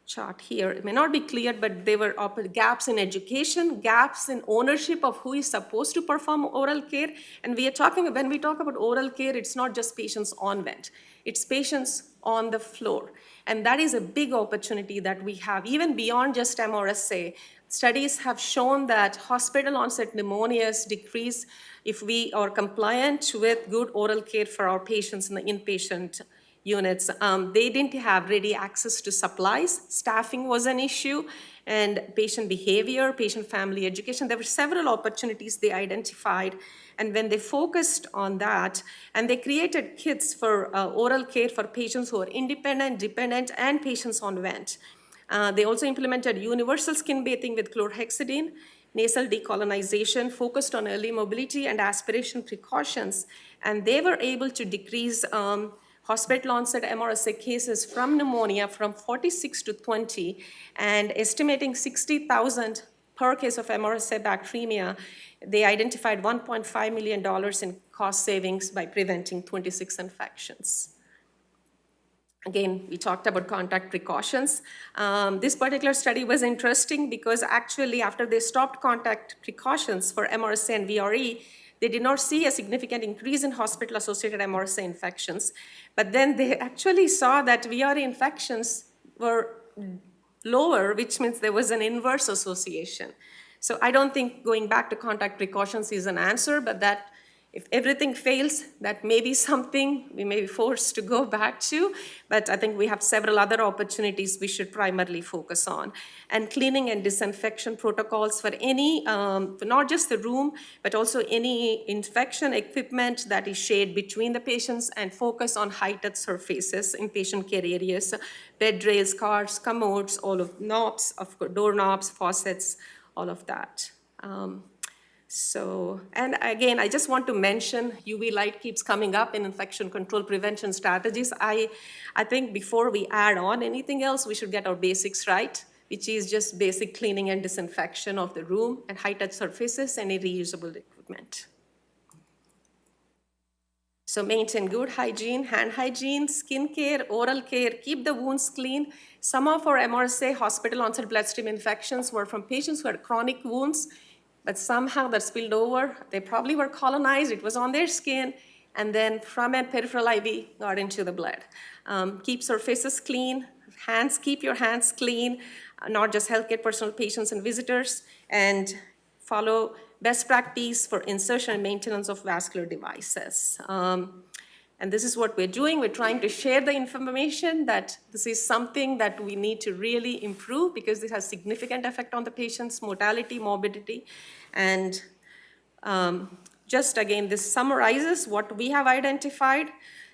chart here. It may not be clear, but there were gaps in education, gaps in ownership of who is supposed to perform oral care. And when we talk about oral care, it's not just patients on vent. It's patients on the floor. And that is a big opportunity that we have, even beyond just MRSA. Studies have shown that hospital onset pneumonias decrease if we are compliant with good oral care for our patients in the inpatient units. They didn't have ready access to supplies. Staffing was an issue, and patient behavior, patient family education. There were several opportunities they identified, and when they focused on that, and they created kits for oral care for patients who are independent, dependent, and patients on vent. They also implemented universal skin bathing with chlorhexidine, nasal decolonization, focused on early mobility and aspiration precautions, and they were able to decrease hospital onset MRSA cases from pneumonia from 46 to 20, and estimating 60,000 per case of MRSA bacteremia, they identified $1.5 million in cost savings by preventing 26 infections. Again, we talked about contact precautions. This particular study was interesting because actually after they stopped contact precautions for MRSA and VRE, they did not see a significant increase in hospital-associated MRSA infections. But then they actually saw that VRE infections were lower, which means there was an inverse association. So I don't think going back to contact precautions is an answer, but that if everything fails, that may be something we may be forced to go back to, but I think we have several other opportunities we should primarily focus on. And cleaning and disinfection protocols for any, for not just the room, but also any infection equipment that is shared between the patients, and focus on high-touch surfaces in patient care areas, bed rails, carts, commodes, all of knobs, of course, doorknobs, faucets, all of that. And again, I just want to mention UV light keeps coming up in infection control prevention strategies. I think before we add on anything else, we should get our basics right, which is just basic cleaning and disinfection of the room and high-touch surfaces and reusable equipment. So maintain good hygiene, hand hygiene, skin care, oral care, keep the wounds clean. Some of our MRSA hospital-onset bloodstream infections were from patients who had chronic wounds, but somehow that spilled over. They probably were colonized, it was on their skin, and then from a peripheral IV got into the blood. Keep surfaces clean, keep your hands clean, not just healthcare personnel, patients and visitors, and follow best practice for insertion and maintenance of vascular devices. And this is what we're doing. We're trying to share the information that this is something that we need to really improve because this has significant effect on the patient's mortality, morbidity. And just again, this summarizes what we have identified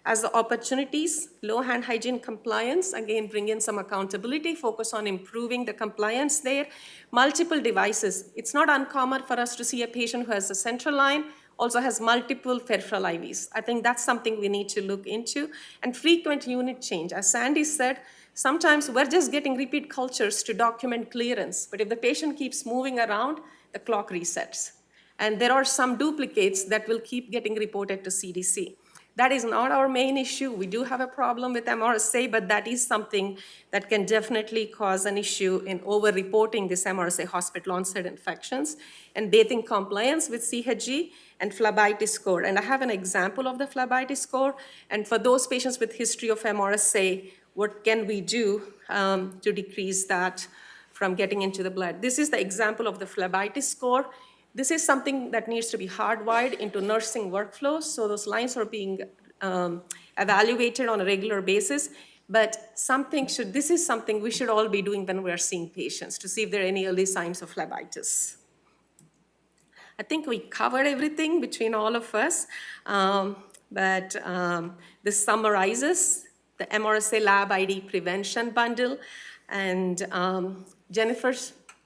as the opportunities: low hand hygiene compliance, again, bring in some accountability, focus on improving the compliance there. Multiple devices. It's not uncommon for us to see a patient who has a central line, also has multiple peripheral IVs. I think that's something we need to look into. And frequent unit change. As Sandy said, sometimes we're just getting repeat cultures to document clearance, but if the patient keeps moving around, the clock resets. And there are some duplicates that will keep getting reported to CDC. That is not our main issue. We do have a problem with MRSA, but that is something that can definitely cause an issue in over-reporting this MRSA hospital-onset infections and bathing compliance with CHG and phlebitis score. And I have an example of the phlebitis score. And for those patients with history of MRSA, what can we do to decrease that from getting into the blood? This is the example of the phlebitis score. This is something that needs to be hardwired into nursing workflows, so those lines are being evaluated on a regular basis. But this is something we should all be doing when we are seeing patients to see if there are any early signs of phlebitis. I think we covered everything between all of us, but this summarizes the MRSA Lab ID prevention bundle. And Jennifer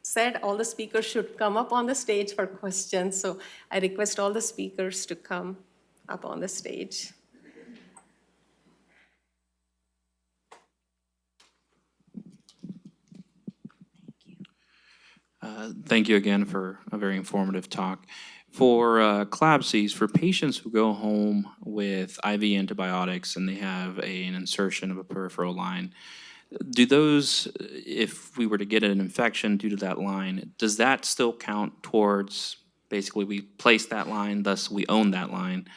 said all the speakers should come up on the stage for questions. So I request all the speakers to come up on the stage. Thank you again for a very informative talk. For CLABSIs, for patients who go home with IV antibiotics and they have an insertion of a peripheral line, do those, if we were to get an infection due to that line, does that still count towards, basically we place that line, thus we own that line,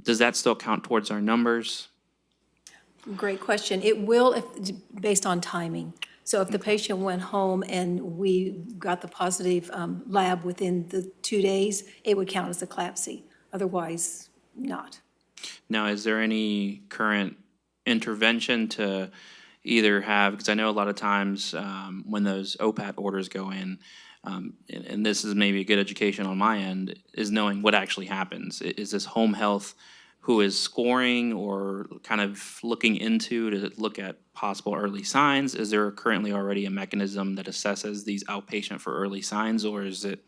does that still count towards our numbers? Great question. It will, based on timing. So if the patient went home and we got the positive lab within the 2 days, it would count as a CLABSI. Otherwise, not. Now, is there any current intervention to either have, because I know a lot of times when those OPAT orders go in, and this is maybe a good education on my end, is knowing what actually happens. Is this home health who is scoring or kind of looking into to look at possible early signs? Is there currently already a mechanism that assesses these outpatient for early signs, or is it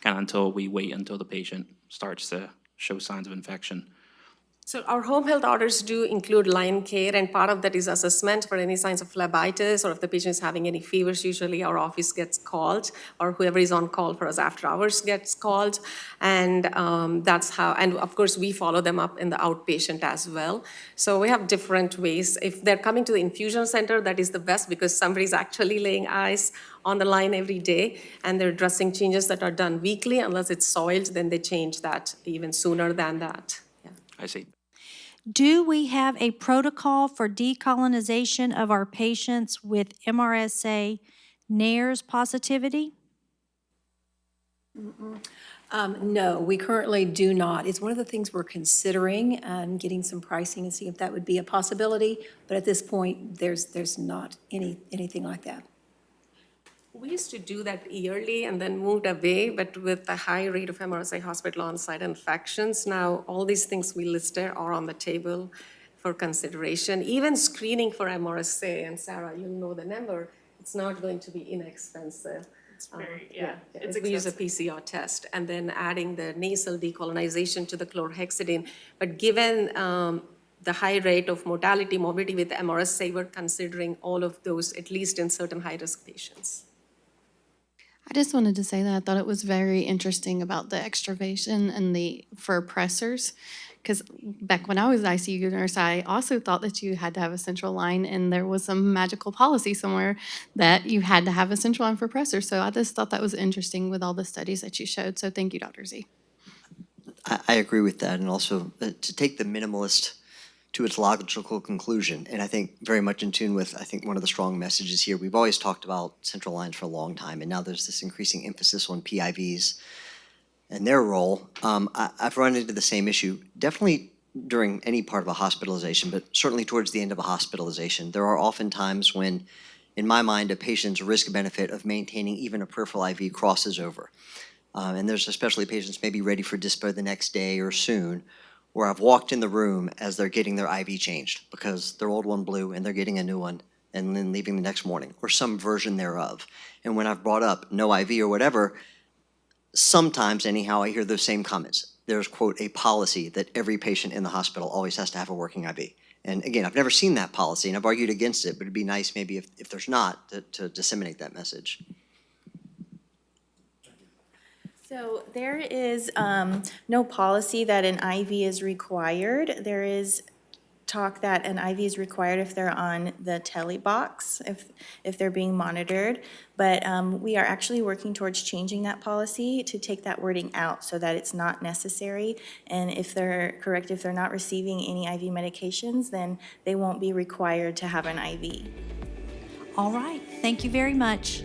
kind of until we wait until the patient starts to show signs of infection? So our home health orders do include line care, and part of that is assessment for any signs of phlebitis, or if the patient is having any fevers, usually our office gets called, or whoever is on call for us after hours gets called. And that's how, and of course, we follow them up in the outpatient as well. So we have different ways. If they're coming to the infusion center, that is the best, because somebody's actually laying eyes on the line every day, and there are dressing changes that are done weekly. Unless it's soiled, then they change that even sooner than that. Yeah. I see. Do we have a protocol for decolonization of our patients with MRSA NARS positivity? No, we currently do not. It's one of the things we're considering and getting some pricing and seeing if that would be a possibility. But at this point, there's not anything like that. We used to do that yearly and then moved away, but with the high rate of MRSA hospital on-site infections, now all these things we listed are on the table for consideration. Even screening for MRSA, and Sarah, you'll know the number, it's not going to be inexpensive. It's very, yeah, it's We use a expensive. PCR test, and then adding the nasal decolonization to the chlorhexidine. But given the high rate of mortality, morbidity with MRSA, we're considering all of those, at least in certain high-risk patients. I just wanted to say that I thought it was very interesting about the extravasation and for pressors. Because back when I was an ICU nurse, I also thought that you had to have a central line, and there was some magical policy somewhere that you had to have a central line for pressors. So I just thought that was interesting with all the studies that you showed. So thank you, Dr. Z. I agree with that, and also to take the minimalist to its logical conclusion, and I think very much in tune with, I think, one of the strong messages here. We've always talked about central lines for a long time, and now there's this increasing emphasis on PIVs and their role. I've run into the same issue, definitely during any part of a hospitalization, but certainly towards the end of a hospitalization. There are often times when, in my mind, a patient's risk-benefit of maintaining even a peripheral IV crosses over. And there's especially patients maybe ready for dispo the next day or soon, where I've walked in the room as they're getting their IV changed because their old one blew and they're getting a new one and then leaving the next morning, or some version thereof. And when I've brought up no IV or whatever, sometimes anyhow I hear those same comments. There's, quote, a policy that every patient in the hospital always has to have a working IV. And again, I've never seen that policy and I've argued against it, but it'd be nice maybe if there's not, to disseminate that message. So there is no policy that an IV is required. There is talk that an IV is required if they're on the telebox, if they're being monitored. But we are actually working towards changing that policy to take that wording out so that it's not necessary. And if they're correct, if they're not receiving any IV medications, then they won't be required to have an IV. All right, thank you very much.